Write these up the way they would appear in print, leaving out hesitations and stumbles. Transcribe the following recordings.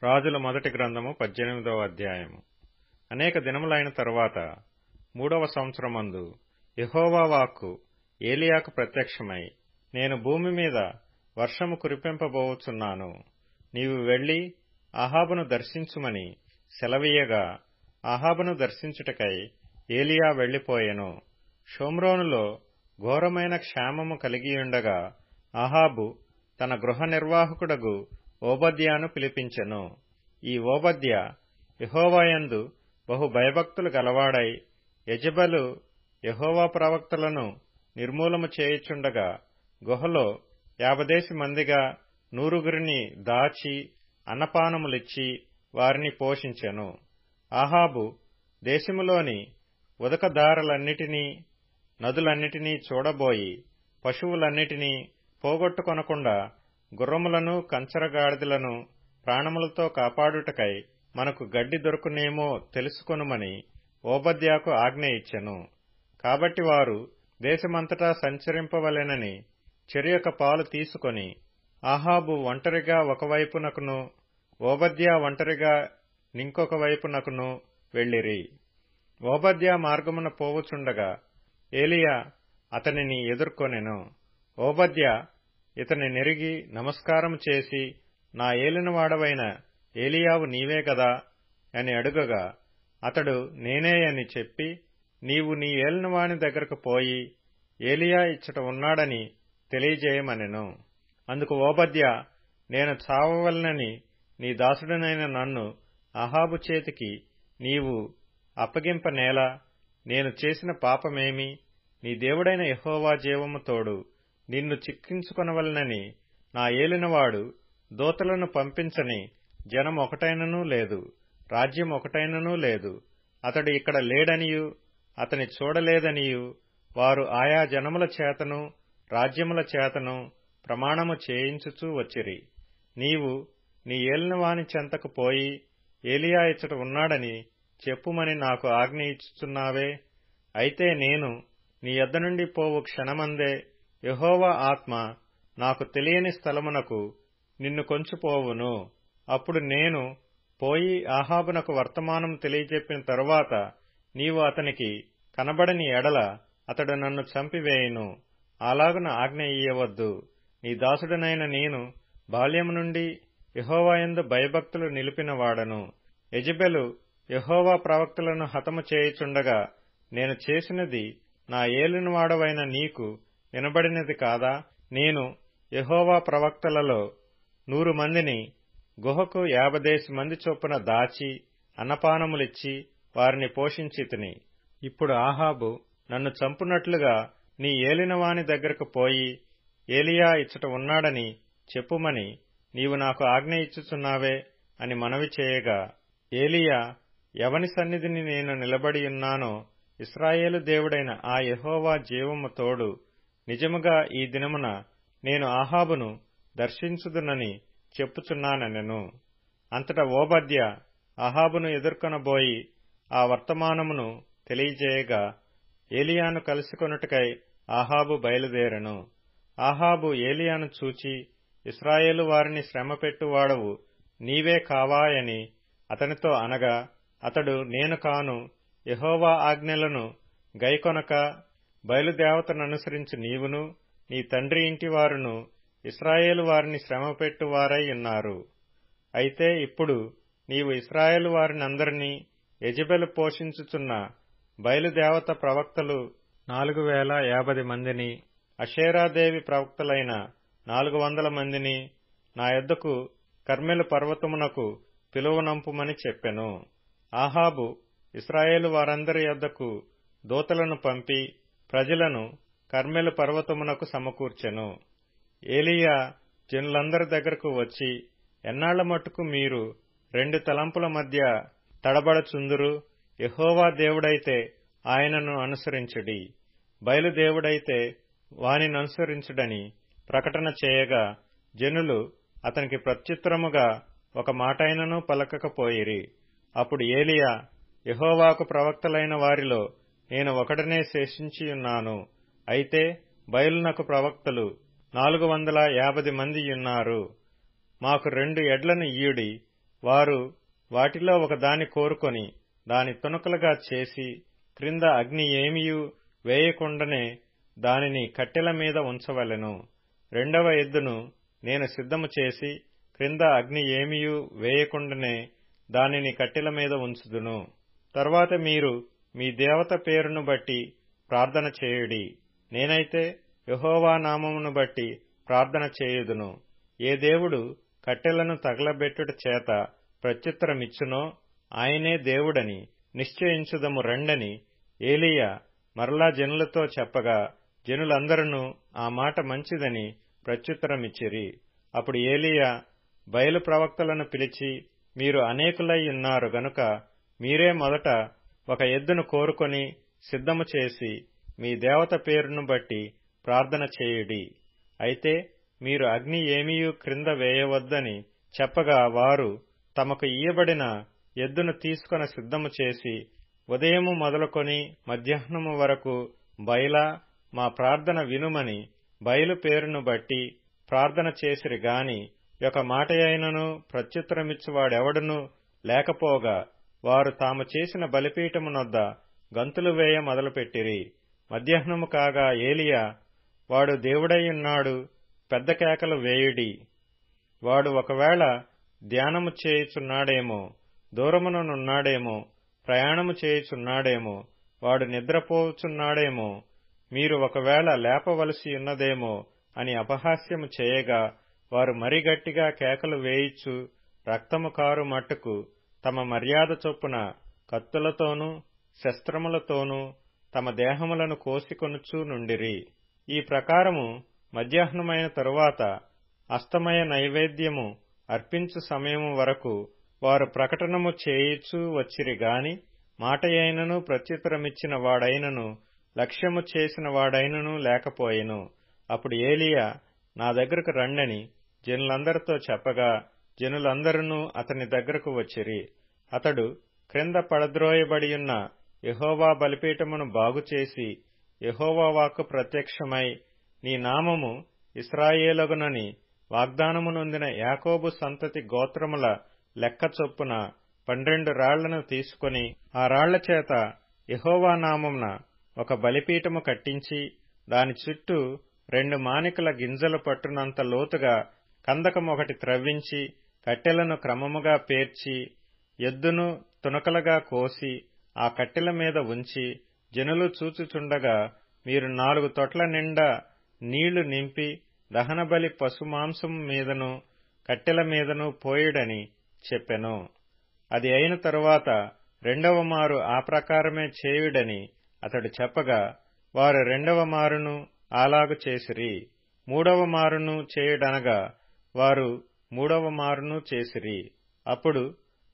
రాజుల మొదటి గ్రంథము 18వ అధ్యాయము. అనేక దినములైన తరువాత 3వ సంవత్సరమందు యెహోవా వాక్కు ఏలియాకు ప్రత్యక్షమై, నేను భూమి మీద వర్షము కురిపింపబోవుచున్నాను, నీవు వెళ్లి అహాబును దర్శించుమని సెలవీయగా, అహాబును దర్శించుటకై ఏలియా వెళ్లిపోయెను. షోమ్రోనులో ఘోరమైన క్షామము కలిగియుండగా అహాబు తన గృహ నిర్వాహకుడగు ఓబద్యాను పిలిపించెను. ఈ ఓబద్య యెహోవాయందు బహు భయభక్తులు గలవాడై యెజెబెలు యెహోవా ప్రవక్తలను నిర్మూలము చేయుచుండగా గుహలో 50 మందిగా 100 దాచి అన్నపానములిచ్చి వారిని పోషించెను. అహాబు దేశములోని ఉదకదారులన్నిటినీ నదులన్నిటినీ చూడబోయి పశువులన్నిటినీ పోగొట్టుకొనకుండా గుర్రములను కంచరగాడిదలను ప్రాణములతో కాపాడుటకై మనకు గడ్డి దొరుకునేమో తెలుసుకొనుమని ఓబద్యాకు ఆజ్ఞ ఇచ్చెను. కాబట్టి వారు దేశమంతటా సంచరింపవలెనని చెరియొక పాలు తీసుకొని అహాబు ఒంటరిగా ఒకవైపునకును ఓబద్యా ఒంటరిగా నింకొక వైపునకును వెళ్ళిరి. ఓబద్యా మార్గమున పోవుచుండగా ఏలియా అతనిని ఎదుర్కొనెను. ఓబద్యా ఇతని నెరిగి నమస్కారము చేసి, నా ఏలినవాడవైన ఏలియావు నీవే గదా అని అడుగగా, అతడు నేనే అని చెప్పి, నీవు నీ ఏలినవాని దగ్గరకు పోయి ఏలియా ఇచ్చట ఉన్నాడని తెలియజేయమనెను. అందుకు ఓబద్యా, నేను చావవలనని నీ దాసుడనైన నన్ను అహాబు చేతికి నీవు అప్పగింపనేలా? నేను చేసిన పాపమేమి? నీ దేవుడైన యెహోవా జీవము తోడు నిన్ను చిక్కించుకొనవలనని నా ఏలినవాడు దూతలను పంపించని జనం ఒకటైననూ లేదు, రాజ్యం ఒకటైననూ లేదు. అతడు ఇక్కడ లేడనియు అతని చూడలేదనియు వారు ఆయా జనముల చేతను రాజ్యముల చేతను ప్రమాణము చేయించుచూ వచ్చిరి. నీవు నీ ఏలినవాని చెంతకు పోయి ఏలియా ఇచ్చట ఉన్నాడని చెప్పుమని నాకు ఆజ్ఞ ఇచ్చుచున్నావే. అయితే నేను నీ యొద్ద నుండి పోవు క్షణమందే యెహోవా ఆత్మ నాకు తెలియని స్థలమునకు నిన్ను కొంచుపోవును. అప్పుడు నేను పోయి అహాబునకు వర్తమానం తెలియజెప్పిన తరువాత నీవు అతనికి కనబడని ఎడల అతడు నన్ను చంపివేయును. అలాగున ఆజ్ఞ ఇయ్యవద్దు. నీ దాసుడనైన నేను బాల్యము నుండి యెహోవాయందు భయభక్తులు నిలిపిన వాడను. యెజెబెలు యెహోవా ప్రవక్తలను హతము చేయుచుండగా నేను చేసినది నా ఏలినవాడవైన నీకు వినబడినది కాదా? నేను యెహోవా ప్రవక్తలలో 100 మందిని గుహకు 50 మంది చొప్పున దాచి అన్నపానములిచ్చి వారిని పోషించితిని. ఇప్పుడు అహాబు నన్ను చంపునట్లుగా నీ ఏలినవాని దగ్గరకు పోయి ఏలియా ఇచ్చట ఉన్నాడని చెప్పుమని నీవు నాకు ఆజ్ఞ ఇచ్చుచున్నావే అని మనవి చేయగా, ఏలియా, ఎవని సన్నిధిని నేను నిలబడియున్నానో ఇశ్రాయేలు దేవుడైన ఆ యెహోవా జీవము తోడు నిజముగా ఈ దినమున నేను అహాబును దర్శించుదునని చెప్పుచున్నానెను. అంతటా ఓబద్యా అహాబును ఎదుర్కొనబోయి ఆ వర్తమానమును తెలియజేయగా, ఏలియాను కలుసుకొనుటకై అహాబు బయలుదేరెను. అహాబు ఏలియాను చూచి, ఇశ్రాయేలు వారిని శ్రమపెట్టువాడవు నీవే కావాయని అతనితో అనగా, అతడు నేను కాను, యెహోవా ఆజ్ఞలను గైకొనక బయలుదేవతననుసరించి నీవును నీ తండ్రి ఇంటి వారును ఇశ్రాయేలు వారిని శ్రమపెట్టువారై ఉన్నారు. అయితే ఇప్పుడు నీవు ఇశ్రాయేలు వారినందరినీ యెజెబెలు పోషించుచున్న బయలుదేవత ప్రవక్తలు 4050 మందిని, అషేరాదేవి ప్రవక్తలైన 400 మందిని నా యొద్దకు కర్మెలు పర్వతమునకు పిలువనంపుమని చెప్పెను. అహాబు ఇశ్రాయేలు వారందరి యొద్దకు దూతలను పంపి ప్రజలను కర్మెలు పర్వతమునకు సమకూర్చెను. ఏలియా జనులందరి దగ్గరకు వచ్చి, ఎన్నాళ్ల మట్టుకు మీరు 2 తలంపుల మధ్య తడబడచుందురు? యెహోవా దేవుడైతే ఆయనను అనుసరించుడి, బయలుదేవుడైతే వానిననుసరించుడని ప్రకటన చేయగా, జనులు అతనికి ప్రత్యుత్తరముగా ఒక మాటైనను పలకకపోయిరి. అప్పుడు ఏలియా, యెహోవాకు ప్రవక్తలైన వారిలో నేను ఒకడనే శేషించియున్నాను. అయితే బయలునకు ప్రవక్తలు 450 మందియున్నారు. మాకు 2 ఎడ్లను ఇయ్యుడి, వారు వాటిలో ఒకదాని కోరుకొని దాని తునకలుగా చేసి క్రింద అగ్ని ఏమియూ వేయకుండానే దానిని కట్టెల మీద ఉంచవలెను. రెండవ ఎద్దును నేను సిద్ధము చేసి క్రింద అగ్ని ఏమియూ వేయకుండానే దానిని కట్టెల మీద ఉంచుదును. తరువాత మీరు మీ దేవత పేరును బట్టి ప్రార్థన చేయుడి. నేనైతే యెహోవా నామమును బట్టి ప్రార్థన చేయుదును. ఏ దేవుడు కట్టెలను తగలబెట్టుట చేత ప్రత్యుత్తరమిచ్చునో ఆయనే దేవుడని నిశ్చయించుదము రండని ఏలీయా మరలా జనులతో చెప్పగా జనులందరూ ఆ మాట మంచిదని ప్రత్యుత్తరమిచ్చిరి. అప్పుడు ఏలీయా బయలు ప్రవక్తలను పిలిచి, మీరు అనేకులై ఉన్నారు గనుక మీరే మొదట ఒక ఎద్దును కోరుకొని సిద్ధము చేసి మీ దేవత పేరును బట్టి ప్రార్థన చేయుడి. అయితే మీరు అగ్ని ఏమీయూ క్రింద వేయవద్దని చెప్పగా వారు తమకు ఇయ్యబడిన ఎద్దును తీసుకొని సిద్ధము చేసి ఉదయము మొదలుకొని మధ్యాహ్నము వరకు బయలా మా ప్రార్థన వినుమని బయలు పేరును బట్టి ప్రార్థన చేసిరి గాని ఒక మాటయైనను ప్రత్యుత్తరమిచ్చువాడెవడునూ లేకపోగా వారు తాము చేసిన బలిపీఠమునొద్ద గంతులు వేయ మొదలుపెట్టిరి. మధ్యాహ్నము కాగా ఏలీయా, వాడు దేవుడైయున్నాడు, పెద్ద కేకలు వేయుడి, వాడు ఒకవేళ ధ్యానము చేయుచున్నాడేమో, దూరముననున్నాడేమో, ప్రయాణము చేయుచున్నాడేమో, వాడు నిద్రపోచున్నాడేమో, మీరు ఒకవేళ లేపవలసియున్నదేమో అని అపహాస్యము చేయగా వారు మరి గట్టిగా కేకలు వేయిచు రక్తము కారు మట్టుకు తమ మర్యాద చొప్పున కత్తులతోనూ శస్త్రములతోనూ తమ దేహములను కోసికొనుచూ నుండిరి. ఈ ప్రకారము మధ్యాహ్నమైన తరువాత అస్తమయ నైవేద్యము అర్పించు సమయము వరకు వారు ప్రకటనము చేయిచూ వచ్చిరి గాని మాటయైనను ప్రత్యుత్తరమిచ్చిన వాడైనను లక్ష్యము చేసిన వాడైనను లేకపోయెను. అప్పుడు ఏలీయా నా దగ్గరకు రండని జనులందరితో చెప్పగా జనులందరూ అతని దగ్గరకు వచ్చిరి. అతడు క్రింద పడద్రోయబడియున్న యెహోవా బలిపీఠమును బాగుచేసి యెహోవా వాక్కు ప్రత్యక్షమై, నీ నామము ఇశ్రాయేలగునని వాగ్దానము నొందిన యాకోబు సంతతి గోత్రముల లెక్క చొప్పున 12 రాళ్లను తీసుకొని ఆ రాళ్ల చేత యెహోవా నామమున ఒక బలిపీఠము కట్టించి దాని చుట్టూ 2 మానికల గింజలు పట్టునంత లోతుగా కందకమొకటి త్రవ్వించి కట్టెలను క్రమముగా పేర్చి ఎద్దును తునకలుగా కోసి ఆ కట్టెల మీద ఉంచి జనులు చూచుచుండగా మీరు 4 తొట్ల నిండా నీళ్లు నింపి దహనబలి పశుమాంసము మీదను కట్టెల మీదను పోయుడని చెప్పెను. అది అయిన తరువాత రెండవ మారు ఆ ప్రకారమే చేయుడని అతడు చెప్పగా వారు రెండవ మారును అలాగు చేసిరి. మూడవ మారును చేయుడనగా వారు మూడవ మారును చేసిరి. అప్పుడు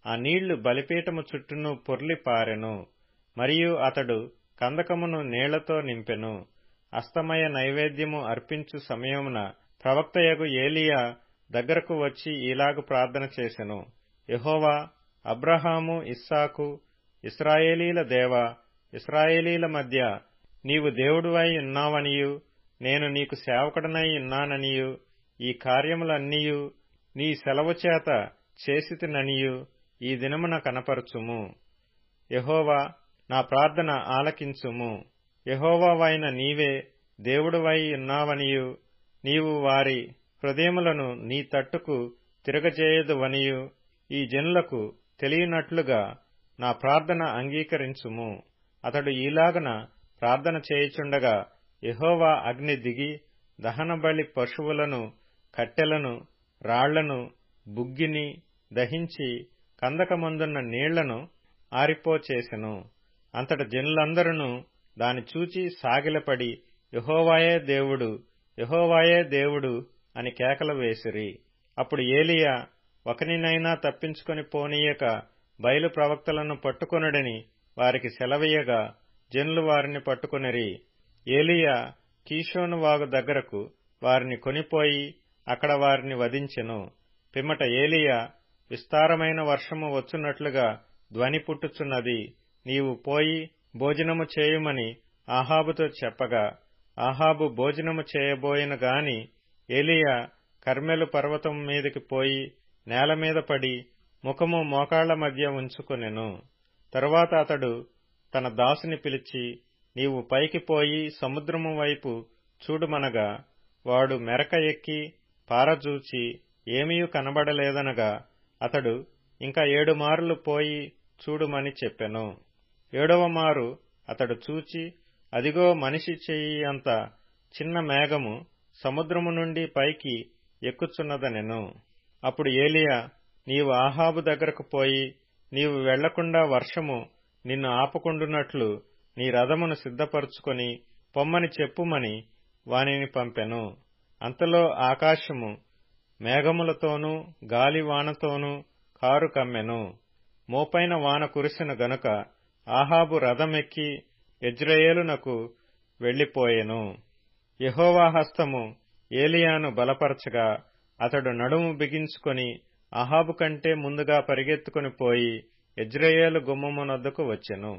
ఆ నీళ్లు బలిపీఠము చుట్టూను పొర్లి పారెను. మరియు అతడు కందకమును నీళ్లతో నింపెను. అస్తమయ నైవేద్యము అర్పించు సమయమున ప్రవక్తయగు ఏలీయా దగ్గరకు వచ్చి ఇలాగు ప్రార్థన చేసెను. యెహోవా, అబ్రహాము, ఇస్సాకు, ఇశ్రాయేలీల దేవా, ఇశ్రాయేలీల మధ్య నీవు దేవుడువై ఉన్నావనియు నేను నీకు సేవకుడనై ఉన్నాననియు ఈ కార్యములన్నీయు నీ సెలవు చేత చేసితిననియు ఈ దినమున కనపరచుము. యెహోవా, నా ప్రార్థన ఆలకించుము. యెహోవావైన నీవే దేవుడువై ఉన్నావనియు నీవు వారి హృదయములను నీ తట్టుకు తిరగజేయదువనియు ఈ జనులకు తెలియనట్లుగా నా ప్రార్థన అంగీకరించుము. అతడు ఈలాగన ప్రార్థన చేయుచుండగా యెహోవా అగ్ని దిగి దహనబలి పశువులను, కట్టెలను, రాళ్లను, బుగ్గిని దహించి కందకమందున్న నీళ్లను ఆరిపోచేసెను. అంతట జనులందరూ దాని చూచి సాగిలపడి యెహోవాయే దేవుడు, యెహోవాయే దేవుడు అని కేకలు వేసిరి. అప్పుడు ఏలీయా ఒకనినైనా తప్పించుకొని పోనీయక బయలు ప్రవక్తలను పట్టుకొనుడని వారికి సెలవీయగా జనులు వారిని పట్టుకొనిరి. ఏలీయా కీషోను వాగు దగ్గరకు వారిని కొనిపోయి అక్కడ వారిని వధించెను. పిమ్మట ఏలీయా, విస్తారమైన వర్షము వచ్చున్నట్లుగా ధ్వని పుట్టుచున్నది, నీవు పోయి భోజనము చేయుమని ఆహాబుతో చెప్పగా ఆహాబు భోజనము చేయబోయిన గాని ఏలీయా కర్మెలు పర్వతం మీదికి పోయి నేల మీద పడి ముఖము మోకాళ్ల మధ్య ఉంచుకొనెను. తరువాత అతడు తన దాసుని పిలిచి, నీవు పైకి పోయి సముద్రము వైపు చూడుమనగా, వాడు మెరక ఎక్కి పారజూచి ఏమీ కనబడలేదనగా, అతడు ఇంకా 7 మారులు పోయి చూడుమని చెప్పెను. 7వ మారు అతడు చూచి, అదిగో మనిషి చెయ్యి అంత చిన్న మేఘము సముద్రము నుండి పైకి ఎక్కుచున్నదనెను. అప్పుడు ఏలీయా, నీవు ఆహాబు దగ్గరకు పోయి, నీవు వెళ్లకుండా వర్షము నిన్ను ఆపకుండునట్లు నీ రథమును సిద్ధపరచుకొని పొమ్మని చెప్పుమని వానిని పంపెను. అంతలో ఆకాశము మేఘములతోనూ గాలివానతోనూ కారు కమ్మెను. మోపైన వాన కురిసెను గనుక ఆహాబు రథమెక్కి యెజ్రెయేలునకు వెళ్లిపోయెను. యెహోవా హస్తము ఏలీయాను బలపరచగా, అతడు నడుము బిగించుకొని అహాబు కంటే ముందుగా పరిగెత్తుకుని పోయి యెజ్రెయేలు గుమ్మమునొద్దకు వచ్చెను.